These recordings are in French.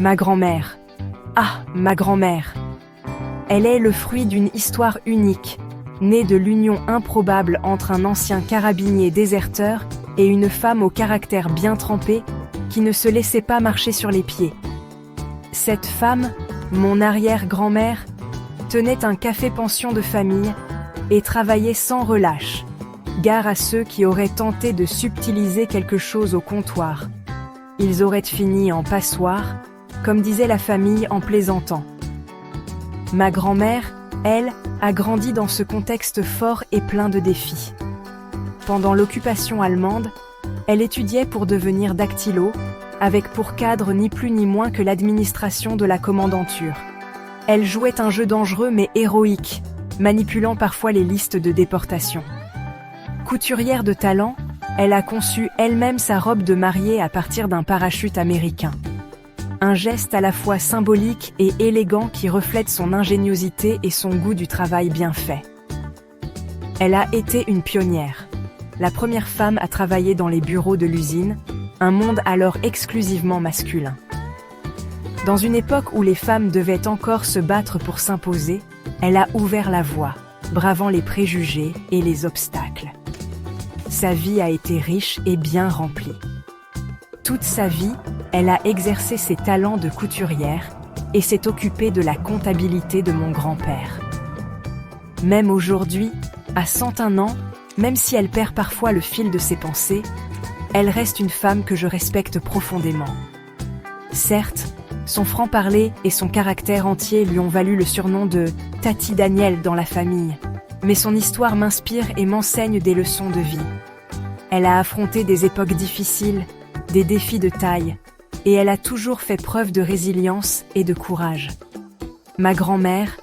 Ma grand-mère. Ah, ma grand-mère. Elle est le fruit d'une histoire unique, née de l'union improbable entre un ancien carabinier déserteur et une femme au caractère bien trempé qui ne se laissait pas marcher sur les pieds. Cette femme, mon arrière-grand-mère, tenait un café-pension de famille et travaillait sans relâche. Gare à ceux qui auraient tenté de subtiliser quelque chose au comptoir. Ils auraient fini en passoire, comme disait la famille en plaisantant. Ma grand-mère, elle, a grandi dans ce contexte fort et plein de défis. Pendant l'occupation allemande, elle étudiait pour devenir dactylo, avec pour cadre ni plus ni moins que l'administration de la commandanture. Elle jouait un jeu dangereux mais héroïque, manipulant parfois les listes de déportation. Couturière de talent, elle a conçu elle-même sa robe de mariée à partir d'un parachute américain. Un geste à la fois symbolique et élégant qui reflète son ingéniosité et son goût du travail bien fait. Elle a été une pionnière, la première femme à travailler dans les bureaux de l'usine, un monde alors exclusivement masculin. Dans une époque où les femmes devaient encore se battre pour s'imposer, elle a ouvert la voie, bravant les préjugés et les obstacles. Sa vie a été riche et bien remplie. Toute sa vie, elle a exercé ses talents de couturière et s'est occupée de la comptabilité de mon grand-père. Même aujourd'hui, à 101 ans, même si elle perd parfois le fil de ses pensées, elle reste une femme que je respecte profondément. Certes, son franc-parler et son caractère entier lui ont valu le surnom de « Tati Daniel » dans la famille, mais son histoire m'inspire et m'enseigne des leçons de vie. Elle a affronté des époques difficiles, des défis de taille, et elle a toujours fait preuve de résilience et de courage. Ma grand-mère,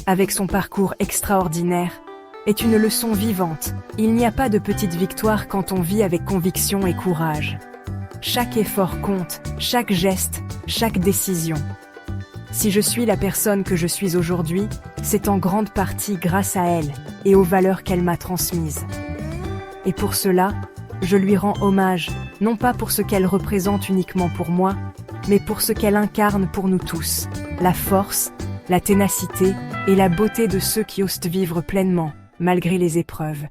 avec son parcours extraordinaire, est une leçon vivante. Il n'y a pas de petite victoire quand on vit avec conviction et courage. Chaque effort compte, chaque geste, chaque décision. Si je suis la personne que je suis aujourd'hui, c'est en grande partie grâce à elle et aux valeurs qu'elle m'a transmises. Et pour cela, je lui rends hommage, non pas pour ce qu'elle représente uniquement pour moi, mais pour ce qu'elle incarne pour nous tous, la force, la ténacité et la beauté de ceux qui osent vivre pleinement, malgré les épreuves.